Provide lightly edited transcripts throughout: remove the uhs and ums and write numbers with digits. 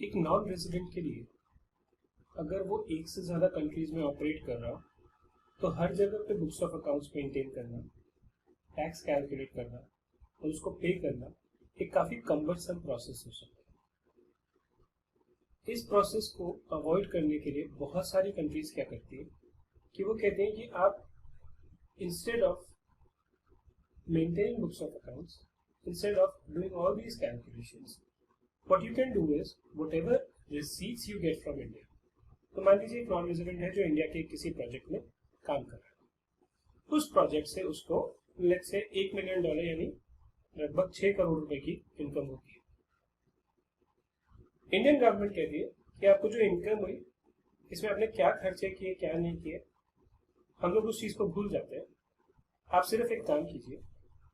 एक non resident के लिए अगर वो एक से ज़्यादा कंट्रीज में ऑपरेट कर रहा हो तो हर जगह पे बुक्स ऑफ अकाउंट्स मेंटेन करना, टैक्स कैलकुलेट करना और उसको पे करना एक काफ़ी कम्बरसम प्रोसेस हो सकता है। इस प्रोसेस को अवॉइड करने के लिए बहुत सारी कंट्रीज क्या करती है कि वो कहते हैं कि आप instead of maintaining books of accounts, instead of doing all these calculations, what you can do is whatever receipts you get from India. तो मान लीजिए एक नॉन रेजिडेंट है जो इंडिया के किसी प्रोजेक्ट में काम कर रहा है, उस प्रोजेक्ट से उसको लेट्स से $1 मिलियन यानी लगभग 6 करोड़ रुपए की इनकम होती है। इंडियन गवर्नमेंट कहती है कि आपको जो इनकम हुई इसमें आपने क्या खर्चे किए क्या नहीं किए, हम लोग उस चीज को भूल जाते हैं। आप सिर्फ एक काम कीजिए,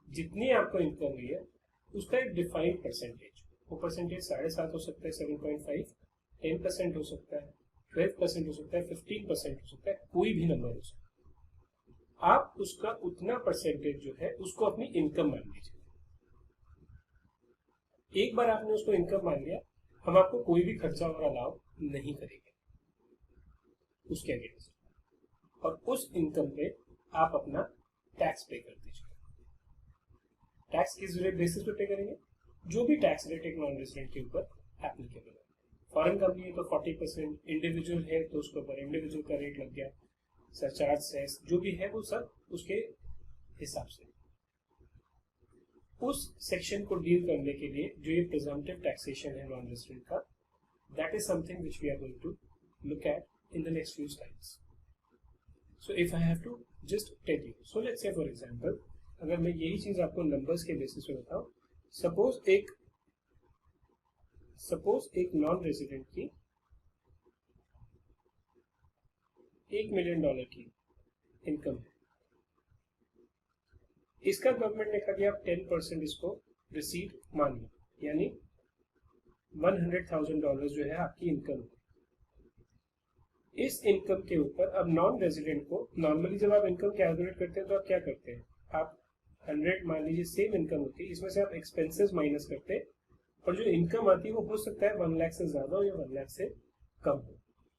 जितनी आपको इनकम हुई है उसका एक डिफाइंड परसेंटेज, वो परसेंटेज 7.5 हो सकता है, 7.5, 10% हो सकता है, 12% हो सकता है, 15% हो सकता है, कोई भी नंबर हो सकता है। आप उसका उतना परसेंटेज जो है उसको अपनी इनकम मान लीजिए। एक बार आपने उसको इनकम मान लिया, हम आपको कोई भी खर्चा और अलाउ नहीं करेंगे उसके अगेंस्ट, और उस इनकम पे आप अपना टैक्स पे कर दीजिए। टैक्स किस बेसिस पे पे करेंगे? जो भी टैक्स रेट एक नॉन रेजिडेंट के ऊपर एप्लीकेबल है। फॉरेन कंपनी है तो 40%, इंडिविजुअल है तो उसके ऊपर इंडिविजुअल का रेट लग गया, सरचार्ज सेस जो भी है वो सब उसके हिसाब से। उस सेक्शन को डील करने के लिए जो ये प्रिजम्पटिव टैक्सेशन है नॉन रेजिडेंट का, that is something which we are going to look at in the next few slides. So if I have to just tell you, so let's say for example अगर मैं यही चीज आपको numbers के basis पे बताऊं, suppose एक non resident की $1 मिलियन की इनकम है, इसका गवर्नमेंट ने कहा कि आप 10% इसको रिसीट मानिए, यानी $100,000 जो है आपकी इनकम है। इस इनकम के ऊपर अब नॉन रेजिडेंट को नॉर्मली जब आप इनकम कैलकुलेट करते हैं तो आप क्या करते हैं, आप 100 मान लीजिए सेम इनकम होती है, इसमें से आप एक्सपेंसेस माइनस करते हैं और जो इनकम आती है वो हो सकता है 1 लाख से ज्यादा हो या 1 लाख से कम हो।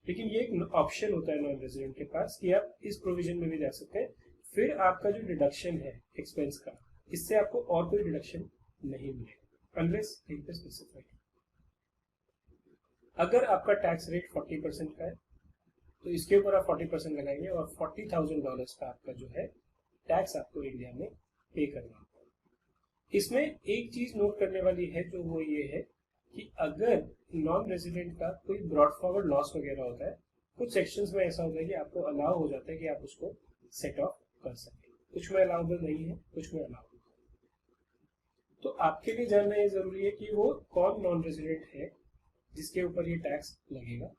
लेकिन ये एक ऑप्शन होता है नॉन रेजिडेंट के पास कि आप इस प्रोविजन में भी जा सकते हैं। फिर आपका जो डिडक्शन है एक्सपेंस का, इससे आपको और कोई डिडक्शन नहीं मिलेगा अनलेस कहीं पे स्पेसिफाइड। अगर आपका टैक्स रेट 40% का है तो इसके ऊपर आप 40% लगाएंगे और $40,000 का आपका जो है टैक्स आपको इंडिया में पे करना होगा। इसमें एक चीज नोट करने वाली है जो वो ये है कि अगर नॉन रेजिडेंट का कोई ब्रॉड फॉरवर्ड लॉस वगैरह होता है, कुछ सेक्शंस में ऐसा होता है कि आपको अलाउ हो जाता है कि आप उसको सेट ऑफ कर सकें, कुछ में अलाउबल नहीं है, कुछ में अलाउबल। तो आपके लिए जानना ये जरूरी है कि वो कौन नॉन रेजिडेंट है जिसके ऊपर ये टैक्स लगेगा।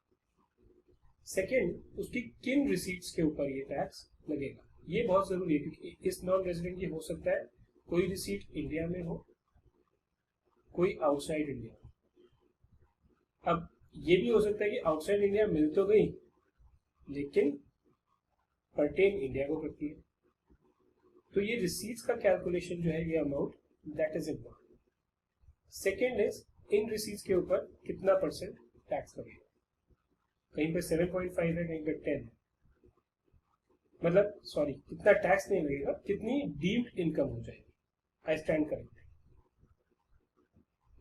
सेकेंड, उसकी किन रिसीट्स के ऊपर ये टैक्स लगेगा, ये बहुत जरूरी है क्योंकि इस नॉन रेजिडेंट की हो सकता है कोई रिसीट इंडिया में हो, कोई आउटसाइड इंडिया हो। अब ये भी हो सकता है कि आउटसाइड इंडिया मिल तो गई लेकिन पर्टेन इंडिया को करती है, तो ये रिसीट्स का कैलकुलेशन जो है ये amount that is important. Second is in receipts के ऊपर कितना परसेंट टैक्स लगेगा, कहीं पे 7.5 है, कहीं पे 10 है, मतलब सॉरी कितना टैक्स नहीं लगेगा, कितनी डीम्ड इनकम हो जाएगी। I stand correct.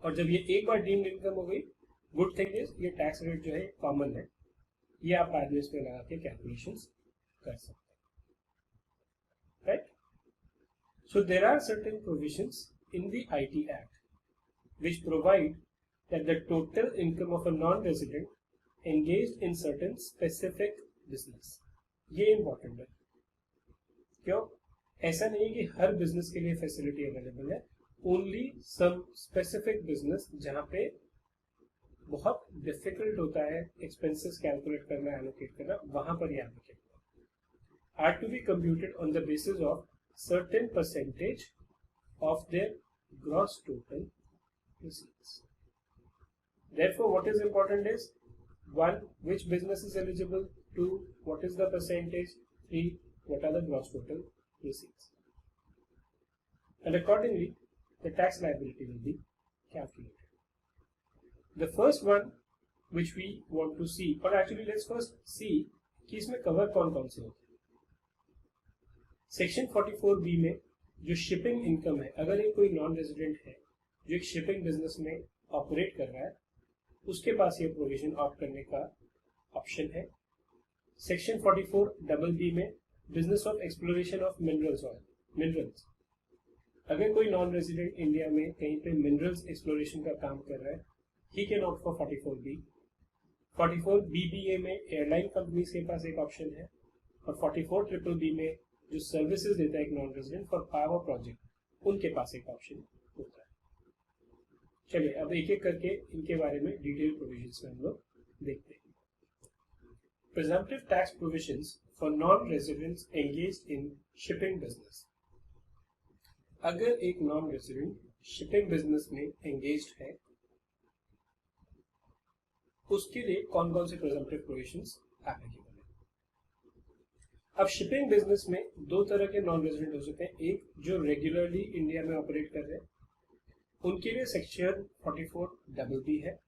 और जब ये एक बार डीम्ड इनकम हो गई, गुड थिंग इज ये टैक्स रेट जो है कॉमन है, ये आप बाद में इसमें लगा के कैलकुलेशंस कर सकते हैं, right. So there are certain provisions in the IT act which provide that the total income of a non-resident engaged in certain specific business, ये इंपॉर्टेंट है। क्यों? ऐसा नहीं है कि हर बिजनेस के लिए फैसिलिटी अवेलेबल है, ओनली सम स्पेसिफिक बिजनेस जहां पे बहुत डिफिकल्ट होता है एक्सपेंसेस कैलकुलेट करना, एलोकेट करना, वहां पर ये applicable are to be computed on the basis of certain percentage of their gross total receipts. Therefore, what is important is 1. Which business is eligible? 2. What is the percentage? 3. What are the gross total receipts? And accordingly, the tax liability will be calculated. The first one which we want to see, but actually let's first see कि इसमें cover कौन कौन से होते हैं। Section 44B में जो shipping income है, अगर एक कोई नॉन रेजिडेंट है जो एक शिपिंग बिजनेस में ऑपरेट कर रहा है, उसके पास ये प्रोविजन ऑप्ट करने का ऑप्शन है। सेक्शन 44BB में business of exploration of minerals, अगर कोई नॉन रेजिडेंट इंडिया में कहीं पे मिनरल्स एक्सप्लोरेशन का काम कर रहा है, he can opt for 44B। 44BBA में एयरलाइन कंपनीज के पास एक ऑप्शन है, और 44BBB में जो सर्विसेज देता है एक non resident for power project, उनके पास एक ऑप्शन होता है। चलिए अब एक एक करके इनके बारे में डिटेल प्रोविजंस में हम लोग देखते हैं। Presumptive tax provisions for non residents engaged in shipping business. अगर एक नॉन रेजिडेंट शिपिंग बिजनेस में एंगेज्ड है, उसके लिए कौन कौन से प्रिजम्पटिव प्रोविजंस एप्लीकेबल है। अब शिपिंग बिजनेस में दो तरह के नॉन रेजिडेंट हो सकते हैं। एक जो रेगुलरली इंडिया में ऑपरेट कर रहे हैं, उनके लिए सेक्शन 44BB है।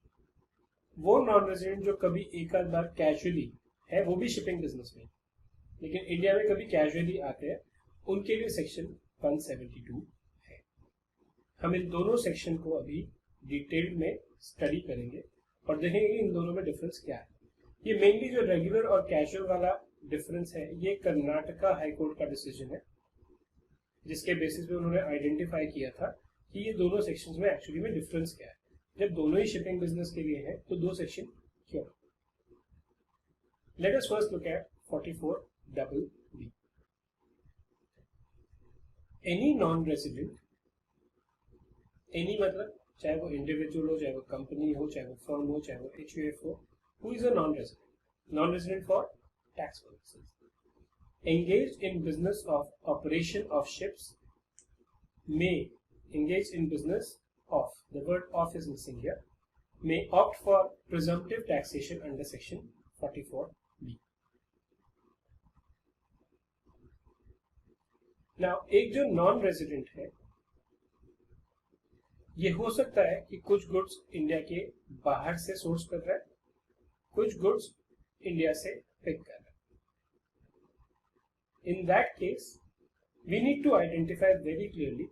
वो नॉन रेजिडेंट जो कभी एक आध बार कैजुअली है, वो भी शिपिंग बिजनेस में, लेकिन इंडिया में कभी कैजुअली आते हैं, उनके लिए सेक्शन 172 है। हम इन दोनों सेक्शन को अभी डिटेल में स्टडी करेंगे और देखेंगे कि इन दोनों में डिफरेंस क्या है। ये मेनली जो रेगुलर और कैजुअल वाला डिफरेंस है, ये कर्नाटका हाई कोर्ट का डिसीजन है, जिसके बेसिस पे उन्होंने आइडेंटिफाई किया था कि ये दोनों सेक्शंस में एक्चुअली में डिफरेंस क्या है। जब दोनों ही शिपिंग बिजनेस के लिए है तो दो सेक्शन क्यों। Let us first look at 44BB। Any non resident, any मतलब चाहे वो इंडिविजुअल हो, चाहे वो कंपनी हो, चाहे वो फर्म हो, चाहे वो HUF हो, who is a non resident for tax purposes, engaged in business of operation of ships, may engage in business of, the word of is missing here, may opt for presumptive taxation under section 44B. Now एक जो non resident है, ये हो सकता है कि कुछ goods India के बाहर से सोर्स कर रहा है, कुछ गुड्स इंडिया से पिक कर रहा है। In that case, we need to identify very clearly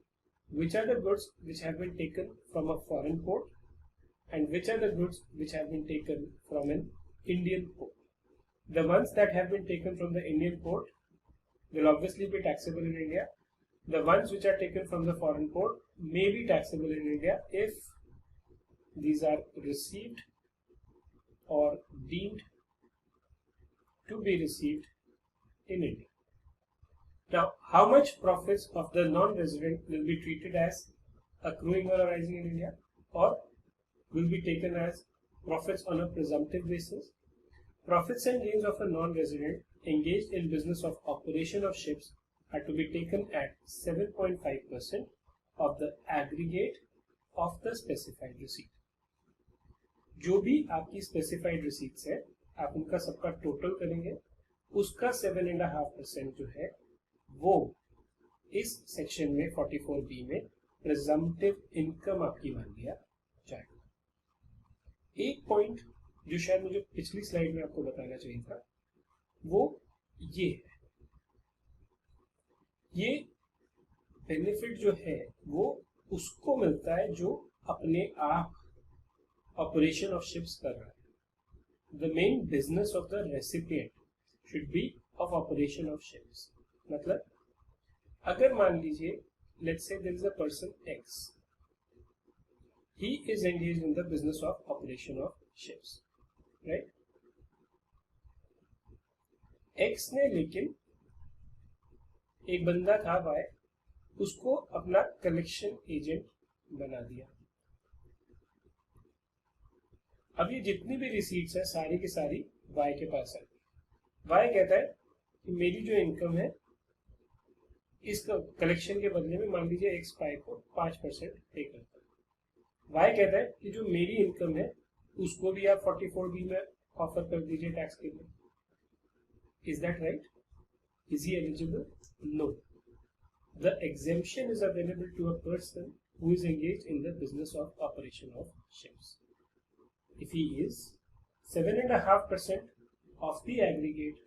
which are the goods which have been taken from a foreign port and which are the goods which have been taken from an Indian port. The ones that have been taken from the Indian port will obviously be taxable in India. The ones which are taken from the foreign port may be taxable in India if these are received or deemed to be received in India. Now, how much profits of the non-resident will be treated as accruing or arising in India, or will be taken as profits on a presumptive basis? Profits and gains of a non-resident engaged in business of operation of ships are to be taken at 7.5% of the aggregate of the specified receipt. जो भी आपकी specified receipts है, आप उनका सबका total करेंगे, उसका 7.5% जो है वो इस सेक्शन में 44B में प्रिजम्पटिव इनकम आपकी मान लिया जाएगा। एक पॉइंट जो शायद मुझे पिछली स्लाइड में आपको बताना चाहिए था, वो ये है, ये बेनिफिट जो है वो उसको मिलता है जो अपने आप ऑपरेशन ऑफ शिप्स कर रहा है। The main business of the recipient should be of operation of ships. मतलब अगर मान लीजिए let's say there is a person X, he is engaged in the business of operation of ships, right? X ने लेकिन एक बंदा था Y, उसको अपना कलेक्शन एजेंट बना दिया। अब ये जितनी भी रिसीट्स है सारी की सारी Y के पास है। Y कहता है कि मेरी जो इनकम है इस कलेक्शन के बदले में मान लीजिए X Y को 5% पे करता है। Y कहता है कि जो मेरी इनकम है उसको भी आप 44B में ऑफर कर दीजिए टैक्स के लिए। Is that right? Is he eligible? No. The exemption is available to a person who is engaged in the business of operation of ships. If he is, 7.5% of the aggregate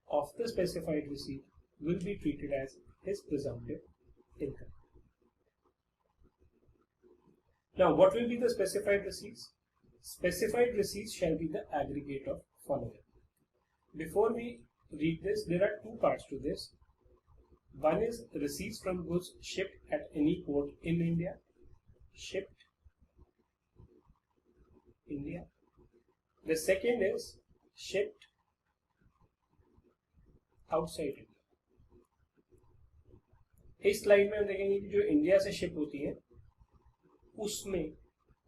of the specified receipt will be treated as his presumptive income. Now, what will be the specified receipts? Specified receipts shall be the aggregate of following. Before we read this, there are two parts to this. One is receipts from goods shipped at any port in India. Shipped India. The second is shipped outside India. इस slide में हम देखेंगे कि जो India से ship होती है उसमें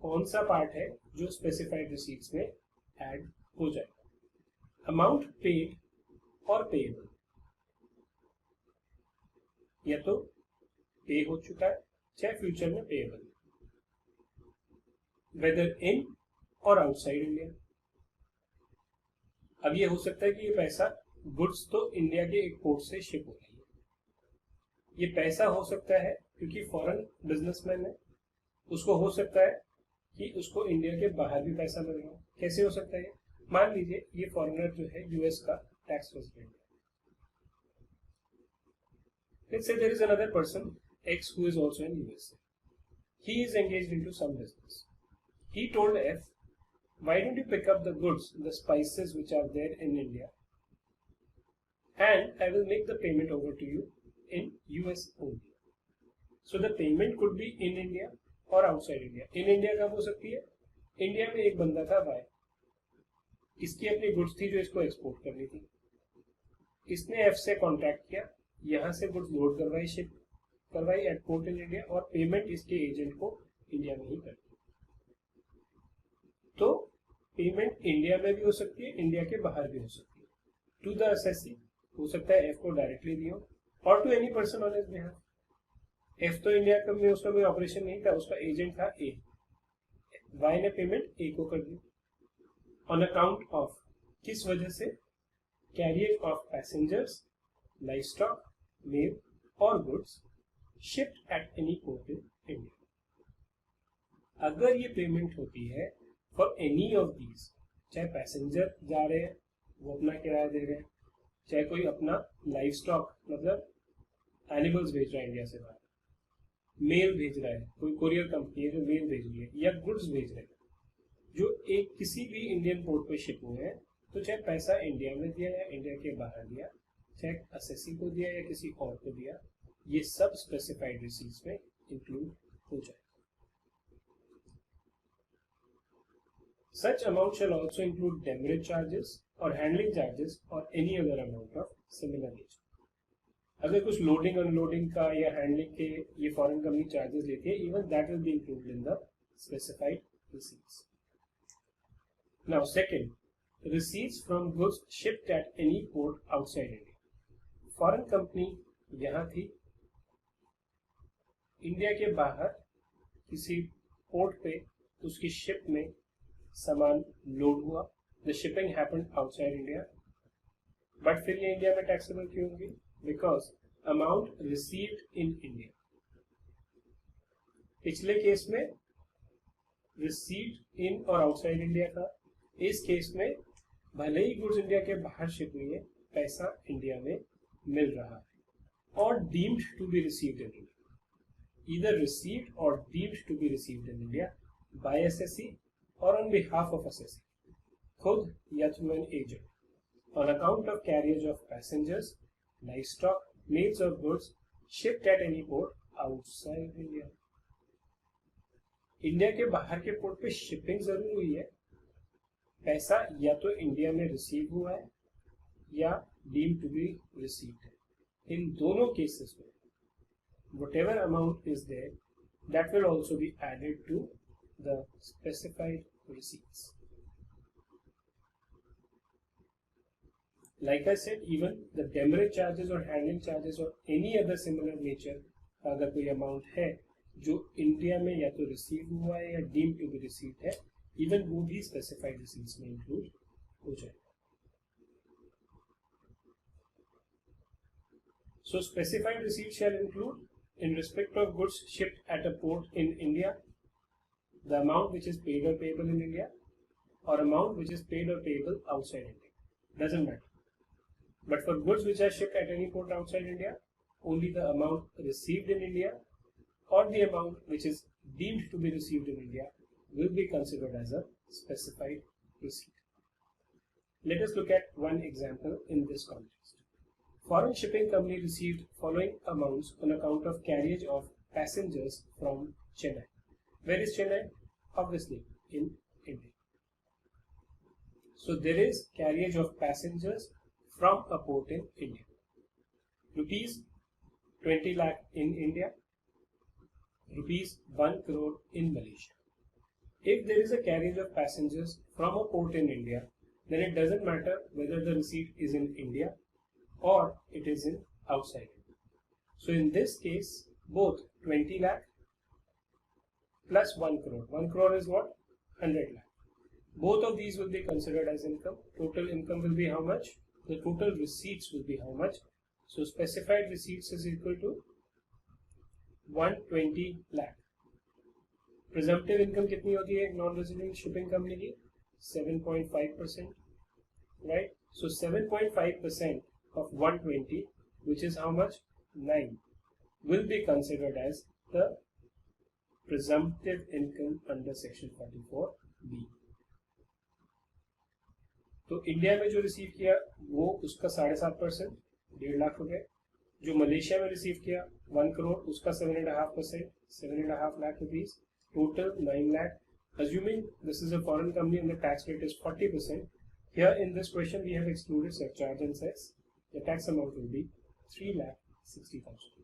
कौन सा पार्ट है जो स्पेसिफाइड रिसीट्स में ऐड हो जाएगा. अमाउंट पेड और पेएबल, या तो पे हो चुका है चाहे फ्यूचर में पेएबल, वेदर इन और आउटसाइड इंडिया. अब ये हो सकता है कि ये पैसा गुड्स तो इंडिया के एक पोर्ट से शिप हो रही है, ये पैसा हो सकता है क्योंकि फॉरेन बिजनेसमैन है, उसको हो सकता है कि उसको इंडिया के बाहर भी पैसा मिल रहा है. कैसे हो सकता है? मान लीजिए ये फॉरेनर जो है यूएस का टैक्स रेजिडेंट है. Let's say there is another person X who is also in USA. He is engaged into some business. He told F, why don't you pick up the goods, the spices which are there in India, and I will make the payment over to you in US only. So the payment could be in India or outside India. In India कब हो सकती है? India में एक बंदा था Y, इसकी अपनी गुड्स थी जो इसको एक्सपोर्ट करनी थी. इसने F से कॉन्ट्रैक्ट किया, यहाँ से गुड्स लोड करवाई, शिप करवाई एट पोर्ट इन इंडिया और पेमेंट इसके एजेंट को इंडिया में ही कर दी. तो पेमेंट इंडिया में भी हो सकती है, इंडिया के बाहर भी हो सकती है. टू द असेसी हो सकता है एफ को डायरेक्टली दियो और to any person on his behalf. एफ तो इंडिया में उसका कोई ऑपरेशन नहीं था, उसका एजेंट था ए. वाई ने पेमेंट ए को कर दी ऑन अकाउंट ऑफ, किस वजह से? Carrier of passengers, livestock, mail और goods shipped at any port in India. अगर ये पेमेंट होती है फॉर एनी ऑफ दीज, चाहे पैसेंजर जा रहे हैं वो अपना किराया दे रहे हैं, चाहे कोई अपना लाइवस्टॉक मतलब एनिमल्स भेज रहा है इंडिया से बाहर, मेल भेज रहा है, कोई कोरियर कंपनी है जो मेल भेज रही है या गुड्स भेज रहे हैं जो एक किसी भी इंडियन पोर्ट पे शिप हुए हैं, तो चाहे पैसा इंडिया में दिया या इंडिया के बाहर दिया, चाहे असेसी को दिया या किसी और को दिया, ये सब स्पेसिफाइड रिसीट्स में इंक्लूड हो जाए. Such amount shall also include demurrage charges or handling charges or any other amount of similar nature. अगर कुछ लोडिंग अनलोडिंग का या हैंडलिंग के ये फॉरेन कंपनी चार्जेस लेती है, even that will be included in the specified receipts. Now second, receipts from goods shipped at any port outside India. Foreign company यहाँ थी, इंडिया के बाहर किसी पोर्ट पे उसकी शिप में सामान लोड हुआ, the shipping happened outside India, but फिर ये इंडिया में टैक्सेबल क्यों होगी? Because amount received in India. पिछले केस में रिसीव्ड इन और आउटसाइड इंडिया था, इस केस में भले ही गुड्स इंडिया के बाहर शिप हुई है, पैसा इंडिया में मिल रहा है और deemed to be received in India, either received और deemed to be received in India by SSC और ऑन बिहाफ ऑफ एसएससी, खुद या through an agent, on account of carriage of passengers, livestock, mails और goods shipped at any port outside India. India के बाहर के port पे shipping जरूर हुई है, पैसा या तो इंडिया में रिसीव हुआ है या डीम्ड टू बी रिसीव्ड है. इन दोनों केसेस में whatever amount is there, that will also be added to the specified receipts. Like I said, even the demurrage charges or handling charges or any other similar nature, अगर कोई amount है जो India में या तो receive हुआ है या डीम टू बी रिसीव्ड है, इवन वो भी स्पेसिफाइड रिसीट्स में इंक्लूड हो जाएगा. So specified receipts shall include, in respect of goods shipped at a port in India, the amount which is paid or payable in India, or amount which is paid or payable outside India. Doesn't matter. But for goods which are shipped at any port outside India, only the amount received in India or the amount which is deemed to be received in India will be considered as a specified receipt. Let us look at one example in this context. Foreign shipping company received following amounts on account of carriage of passengers from Chennai. Where is Chennai? Obviously in India. So there is carriage of passengers from a port in India. Rupees 20 lakh in India, rupees 1 crore in Malaysia. If there is a carriage of passengers from a port in India, then it doesn't matter whether the receipt is in India or it is in outside India. So in this case, both 20 lakh plus 1 crore. 1 crore is what? 100 lakh. Both of these will be considered as income. Total income will be how much? The total receipts will be how much? So specified receipts is equal to 120 lakh. Presumptive income कितनी होती है non resident shipping company की? 7.5%, right? So 7.5% of 120, which is how much? 9, will be considered as the presumptive income under section 44B. तो India में जो receive किया वो उसका 7.5%, 1.5 लाख रुपए. जो मलेशिया में रिसीव किया 1 करोड़, उसका 7.5%, 7.5 lakh rupees. Total 9 lakh. Assuming this is a foreign company and the tax rate is 40%, here in this question we have excluded surcharge and cess. The tax amount will be 3,60,000.